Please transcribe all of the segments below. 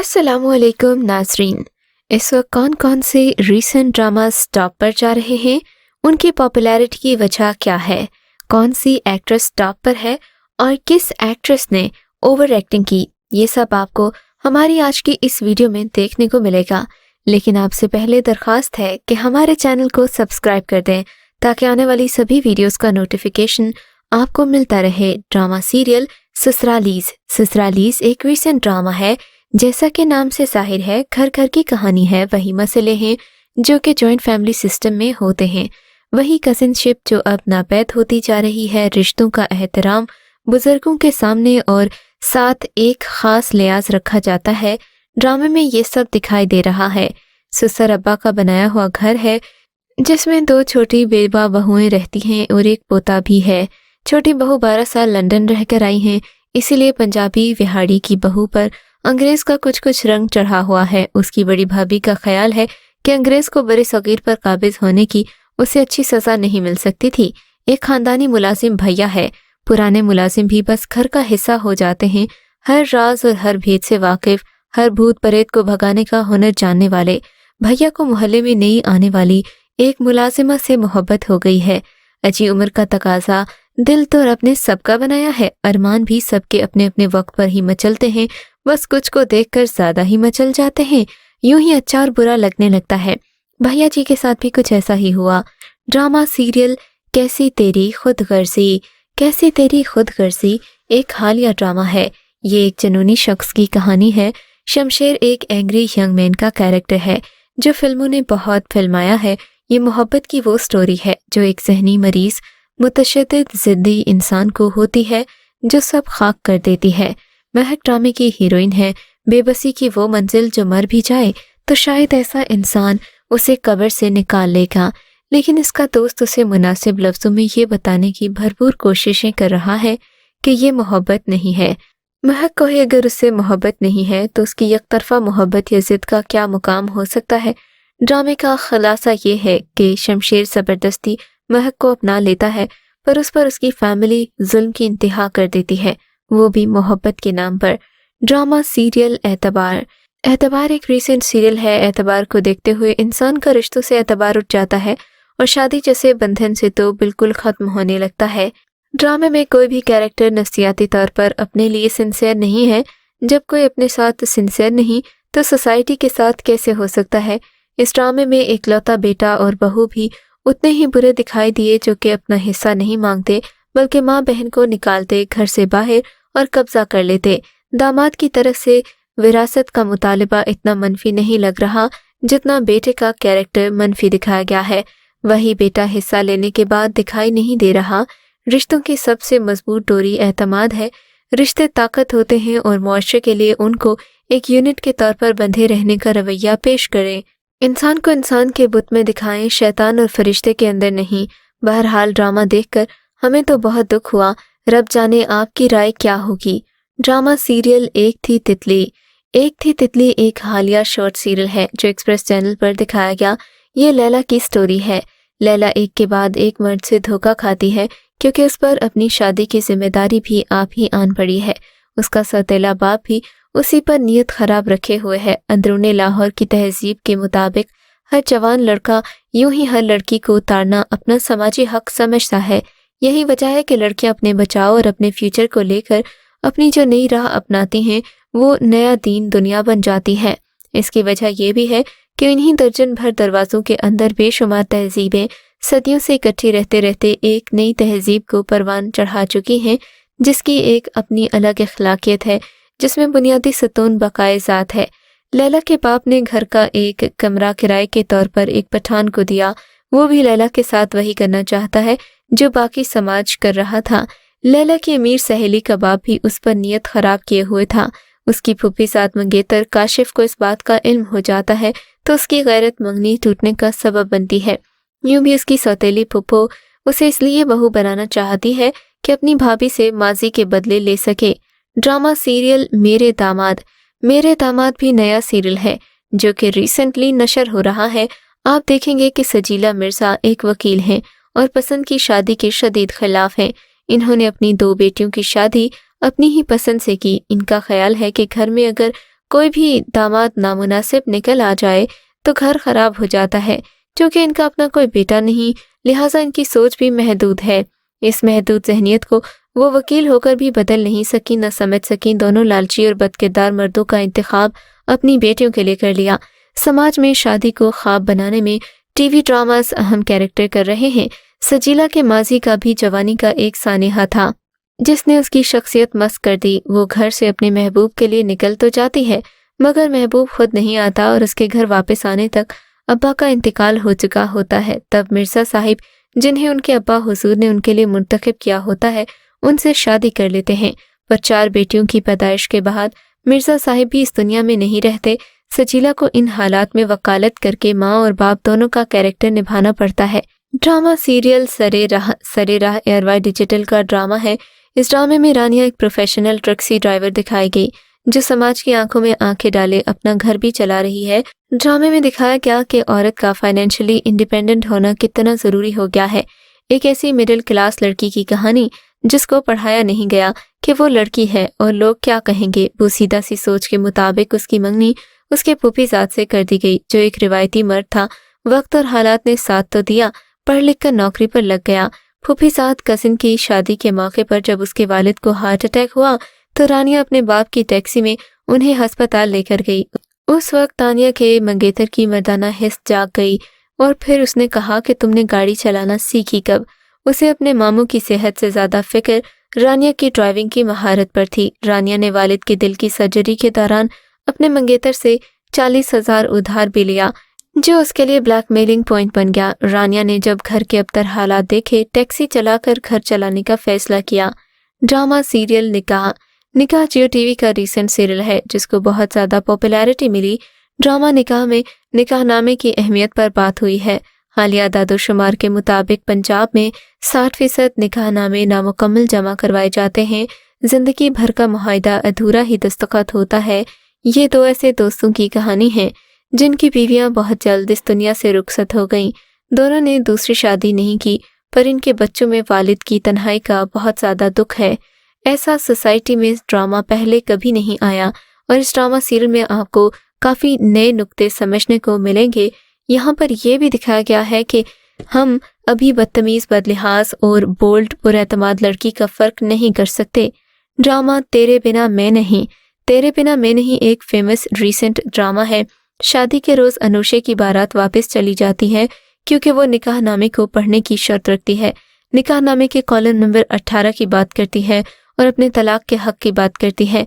अस्सलाम वालेकुम नाजरीन। इस वक्त कौन कौन से रीसेंट ड्रामास टॉप पर जा रहे हैं, उनकी पॉपुलैरिटी की वजह क्या है, कौन सी एक्ट्रेस टॉप पर है और किस एक्ट्रेस ने ओवर एक्टिंग की, ये सब आपको हमारी आज की इस वीडियो में देखने को मिलेगा। लेकिन आपसे पहले दरख्वास्त है कि हमारे चैनल को सब्सक्राइब कर दें ताकि आने वाली सभी वीडियोस का नोटिफिकेशन आपको मिलता रहे। ड्रामा सीरियल ससुरालीज एक रीसेंट ड्रामा है। जैसा कि नाम से जाहिर है, घर घर की कहानी है। वही मसले हैं जो कि जॉइंट फैमिली सिस्टम में होते हैं, वही कजिनशिप जो अब नापैद होती जा रही है, रिश्तों का एहतराम बुजुर्गों के सामने और साथ एक खास लिहाज रखा जाता है। ड्रामे में ये सब दिखाई दे रहा है। ससुर अब्बा का बनाया हुआ घर है जिसमें 2 छोटी बेवा बहुएं रहती हैं और एक पोता भी है। छोटी बहू 12 साल लंदन रहकर आई हैं, इसीलिए पंजाबी विहाड़ी की बहू पर अंग्रेज का कुछ रंग चढ़ा हुआ है। उसकी बड़ी भाभी का ख्याल है कि अंग्रेज को बड़े सगीर पर काबिज होने की उसे अच्छी सजा नहीं मिल सकती थी। एक खानदानी मुलाजिम भैया है। पुराने मुलाजिम भी बस घर का हिस्सा हो जाते हैं। हर राज और हर भेद से वाकिफ, हर भूत प्रेत को भगाने का हुनर जानने वाले भैया को मोहल्ले में नई आने वाली एक मुलाजिमा से मोहब्बत हो गई है। अजी उम्र का तकाजा, दिल तो रब ने सबका बनाया है, अरमान भी सबके अपने अपने वक्त पर ही मचलते हैं। बस कुछ को देखकर ज्यादा ही मचल जाते हैं। यूं ही अच्छा और बुरा लगने लगता है। भैया जी के साथ भी कुछ ऐसा ही हुआ। ड्रामा सीरियल कैसी तेरी खुदगर्जी एक हालिया ड्रामा है। ये एक जनूनी शख्स की कहानी है। शमशेर एक एंग्री यंग मैन का कैरेक्टर है जो फिल्मों ने बहुत फिल्माया है। ये मोहब्बत की वो स्टोरी है जो एक ज़हनी मरीज मुतशद्दिद ज़िद्दी इंसान को होती है जो सब खाक कर देती है। महक ड्रामे की हीरोइन है। बेबसी की वो मंजिल जो मर भी जाए तो शायद ऐसा इंसान उसे कब्र से निकाल लेगा, लेकिन इसका दोस्त उसे मुनासिब लफ्ज़ों में ये बताने की भरपूर कोशिशें कर रहा है कि ये मोहब्बत नहीं है। महक को ही अगर उससे मोहब्बत नहीं है तो उसकी यकतरफा मोहब्बत या ज़िद का क्या मुकाम हो सकता है। ड्रामे का खुलासा ये है कि शमशेर ज़बरदस्ती महक को अपना लेता है, पर उस पर उसकी फैमिली जुल्म की इंतहा कर देती है, वो भी मोहब्बत के नाम पर। ड्रामा सीरियल एतबार एक रीसेंट सीरियल है। एतबार को देखते हुए इंसान का रिश्तों से एतबार उठ जाता है और शादी जैसे बंधन से तो बिल्कुल ख़त्म होने लगता है। ड्रामे में कोई भी कैरेक्टर नफ्सियाती तौर पर अपने लिए सिंसियर नहीं है। जब कोई अपने साथ सिंसियर नहीं तो सोसाइटी के साथ कैसे हो सकता है। इस ड्रामे में एकलौता बेटा और बहू भी उतने ही बुरे दिखाई दिए जो कि अपना हिस्सा नहीं मांगते, बल्कि माँ बहन को निकालते घर से बाहर और कब्जा कर लेते। दामाद की तरफ से विरासत का मुतालिबा इतना मनफी नहीं लग रहा जितना बेटे का कैरेक्टर मनफी दिखाया गया है। वही बेटा हिस्सा लेने के बाद दिखाई नहीं दे रहा। रिश्तों की सबसे मजबूत डोरी एतमाद है। रिश्ते ताकत होते हैं और मुआशरे के लिए उनको एक यूनिट के तौर पर बंधे रहने का रवैया पेश करें। इंसान को इंसान के बुत में दिखाएं, शैतान और फरिश्ते के अंदर नहीं। बहरहाल ड्रामा देखकर हमें तो बहुत दुख हुआ। रब जाने आपकी राय क्या होगी। ड्रामा सीरियल एक थी तितली एक हालिया शॉर्ट सीरियल है जो एक्सप्रेस चैनल पर दिखाया गया। ये लैला की स्टोरी है। लैला एक के बाद एक मर्द से धोखा खाती है क्योंकि उस पर अपनी शादी की जिम्मेदारी भी आप ही आन पड़ी है। उसका सौतेला बाप भी उसी पर नीयत खराब रखे हुए है। अंदरूने लाहौर की तहजीब के मुताबिक हर जवान लड़का यूं ही हर लड़की को उतारना अपना समाजी हक समझता है। यही वजह है कि लड़कियां अपने बचाव और अपने फ्यूचर को लेकर अपनी जो नई राह अपनाती हैं वो नया दीन दुनिया बन जाती है। इसकी वजह यह भी है कि इन्हीं दर्जन भर दरवाज़ों के अंदर बेशुमार तहजीबें सदियों से इकट्ठी रहते रहते एक नई तहजीब को परवान चढ़ा चुकी हैं, जिसकी एक अपनी अलग अखलाकियत है, जिसमें बुनियादी सतून बकाए ज़ात है। लैला के बाप ने घर का एक कमरा किराए के तौर पर एक पठान को दिया। वो भी लैला के साथ वही करना चाहता है जो बाकी समाज कर रहा था। लैला की अमीर सहेली का बाप भी उस पर नीयत खराब किए हुए था। उसकी फूफी साथ मंगेतर काशिफ को इस बात का इल्म हो जाता है तो उसकी गैरत मंगनी टूटने का सबब बनती है। यूं भी उसकी सौतेली फूफो उसे इसलिए बहू बनाना चाहती है कि अपनी भाभी से माजी के बदले ले सके। ड्रामा सीरियल मेरे दामाद भी नया सीरियल है जो कि रिसेंटली नशर हो रहा है। आप देखेंगे कि सजीला मिर्जा एक वकील हैं और पसंद की शादी के शदीद खिलाफ हैं। इन्होंने अपनी 2 बेटियों की शादी अपनी ही पसंद से की। इनका ख्याल है कि घर में अगर कोई भी दामाद नामुनासिब निकल आ जाए तो घर खराब हो जाता है। क्योंकि इनका अपना कोई बेटा नहीं, लिहाजा इनकी सोच भी महदूद है। इस महदूद जहनियत को वो वकील होकर भी बदल नहीं सकी, न समझ सकी। दोनों लालची और बदकिरदार मर्दों का इंतखाब अपनी बेटियों के लिए कर लिया। समाज में शादी को ख्वाब बनाने में टीवी ड्रामास अहम कैरेक्टर कर रहे हैं। सजीला के माजी का भी जवानी का एक सानेहा था जिसने उसकी शख्सियत मस्त कर दी। वो घर से अपने महबूब के लिए निकल तो जाती है मगर महबूब खुद नहीं आता और उसके घर वापस आने तक अब्बा का इंतकाल हो चुका होता है। तब मिर्ज़ा साहिब, जिन्हें उनके अब्बा हुजूर ने उनके लिए मुंतखब किया होता है, उनसे शादी कर लेते हैं। पर 4 बेटियों की पैदाइश के बाद मिर्ज़ा साहिब भी इस दुनिया में नहीं रहते। सजीला को इन हालात में वकालत करके माँ और बाप दोनों का कैरेक्टर निभाना पड़ता है। ड्रामा सीरियल सरे राह एयरवाई डिजिटल का ड्रामा है। इस ड्रामे में रानिया एक प्रोफेशनल टैक्सी ड्राइवर दिखाई गई जो समाज की आंखों में आंखें डाले अपना घर भी चला रही है। ड्रामे में दिखाया गया कि औरत का फाइनेंशियली इंडिपेंडेंट होना कितना ज़रूरी हो गया है। एक ऐसी मिडिल क्लास लड़की की कहानी जिसको पढ़ाया नहीं गया कि वो लड़की है और लोग क्या कहेंगे। बोसीदा सी सोच के मुताबिक उसकी मंगनी उसके फूफीजाद से कर दी गई जो एक रिवायती मर्द था। वक्त और हालात ने साथ तो दिया, पढ़ लिख कर नौकरी पर लग गया। फूफीजाद कजिन की शादी के मौके पर जब उसके वालिद को हार्ट अटैक हुआ तो रानिया अपने बाप की टैक्सी में उन्हें अस्पताल लेकर गई। उस वक्त तानिया के मंगेतर की मर्दाना हिस्स जाग गई और फिर उसने कहा कि तुमने गाड़ी चलाना सीखी कब। उसे अपने मामू की सेहत से ज़्यादा फिक्र रानिया की ड्राइविंग की महारत पर थी। रानिया ने वालिद के दिल की सर्जरी के दौरान अपने मंगेतर से 40,000 उधार भी लिया जो उसके लिए ब्लैकमेलिंग पॉइंट बन गया। रानिया ने जब घर के अबतर हालात देखे, टैक्सी चलाकर घर चलाने का फैसला किया। ड्रामा सीरियल निकाह जियो टीवी का रीसेंट सीरियल है जिसको बहुत ज़्यादा पॉपुलैरिटी मिली। ड्रामा निकाह में निकाहनामे की अहमियत पर बात हुई है। हालिया दादोशुमार के मुताबिक पंजाब में 60% निकाहनामे नामुकम्मल जमा करवाए जाते हैं। जिंदगी भर का मुआहदा अधूरा ही दस्तखत होता है। ये 2 ऐसे दोस्तों की कहानी है जिनकी बीवियां बहुत जल्द इस दुनिया से रुखसत हो गईं। दोनों ने दूसरी शादी नहीं की पर इनके बच्चों में वालिद की तन्हाई का बहुत ज़्यादा दुख है। ऐसा सोसाइटी में ड्रामा पहले कभी नहीं आया और इस ड्रामा सीरियल में आपको काफ़ी नए नुक्ते समझने को मिलेंगे। यहाँ पर यह भी दिखाया गया है कि हम अभी बदतमीज़, बदलिहाज और बोल्ड पुरएतमाद लड़की का फ़र्क नहीं कर सकते। ड्रामा तेरे बिना मैं नहीं एक फेमस रीसेंट ड्रामा है। शादी के रोज़ अनुषे की बारात वापस चली जाती है क्योंकि वो निकाहनामे को पढ़ने की शर्त रखती है। निकाहनामे के कॉलम नंबर 18 की बात करती है और अपने तलाक के हक की बात करती है।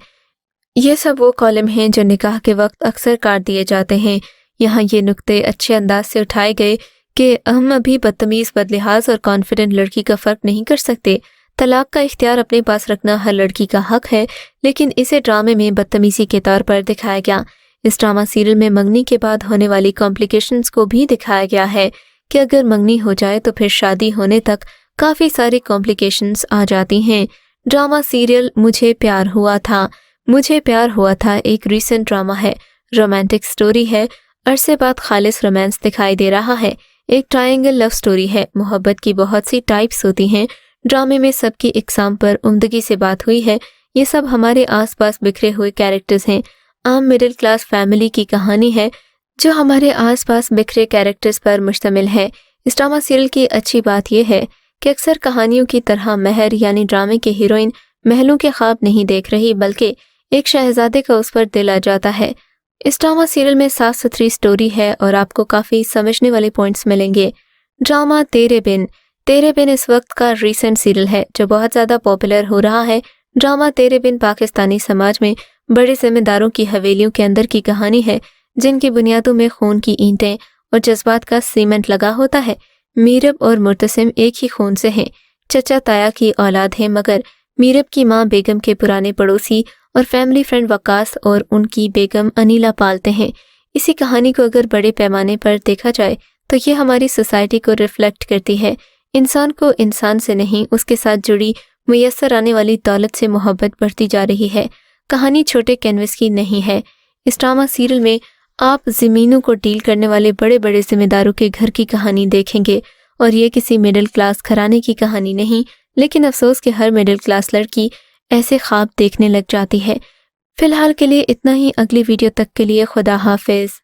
ये सब वो कॉलम हैं जो निकाह के वक्त अक्सर काट दिए जाते हैं। यहाँ ये नुक्ते अच्छे अंदाज से उठाए गए कि हम अभी बदतमीज़, बदलिहाज और कॉन्फिडेंट लड़की का फ़र्क नहीं कर सकते। तलाक का इख्तियार अपने पास रखना हर लड़की का हक है, लेकिन इसे ड्रामे में बदतमीज़ी के तौर पर दिखाया गया। इस ड्रामा सीरियल में मंगनी के बाद होने वाली कॉम्प्लिकेशंस को भी दिखाया गया है कि अगर मंगनी हो जाए तो फिर शादी होने तक काफ़ी सारी कॉम्प्लिकेशंस आ जाती हैं। ड्रामा सीरियल मुझे प्यार हुआ था एक रीसेंट ड्रामा है। रोमांटिक स्टोरी है। अरसे बाद खालिस रोमांस दिखाई दे रहा है। एक ट्रायंगल लव स्टोरी है। मोहब्बत की बहुत सी टाइप्स होती हैं। ड्रामे में सबकी इकसाम पर उम्दगी से बात हुई है। ये सब हमारे आसपास बिखरे हुए कैरेक्टर्स हैं। आम मिडिल क्लास फैमिली की कहानी है जो हमारे आसपास बिखरे कैरेक्टर्स पर मुश्तमिल है। इस ड्रामा सीरियल की अच्छी बात यह है कि अक्सर कहानियों की तरह महर यानी ड्रामे के हीरोइन महलों के ख्वाब नहीं देख रही बल्कि एक शहजादे का उस पर दिल आ जाता है। इस ड्रामा सीरियल में साफ सुथरी स्टोरी है और आपको काफ़ी समझने वाले पॉइंट्स मिलेंगे। ड्रामा तेरे बिन इस वक्त का रीसेंट सीरियल है जो बहुत ज़्यादा पॉपुलर हो रहा है। ड्रामा तेरे बिन पाकिस्तानी समाज में बड़े जिम्मेदारों की हवेलियों के अंदर की कहानी है जिनकी बुनियादों में खून की ईंटें और जज्बात का सीमेंट लगा होता है। मीरब और मुर्तसिम एक ही खून से हैं, चचा ताया की औलाद हैं, मगर मीरब की माँ बेगम के पुराने पड़ोसी और फैमिली फ्रेंड वकास और उनकी बेगम अनीला पालते हैं। इसी कहानी को अगर बड़े पैमाने पर देखा जाए तो ये हमारी सोसाइटी को रिफ्लेक्ट करती है। इंसान को इंसान से नहीं, उसके साथ जुड़ी मुयस्सर आने वाली दौलत से मोहब्बत बढ़ती जा रही है। कहानी छोटे कैनवस की नहीं है। इस ड्रामा सीरियल में आप ज़मीनों को डील करने वाले बड़े बड़े जिम्मेदारों के घर की कहानी देखेंगे और ये किसी मिडिल क्लास घराने की कहानी नहीं, लेकिन अफसोस कि हर मिडिल क्लास लड़की ऐसे ख्वाब देखने लग जाती है। فی الحال کے لیے اتنا ہی، اگلی ویڈیو تک کے لیے خدا حافظ۔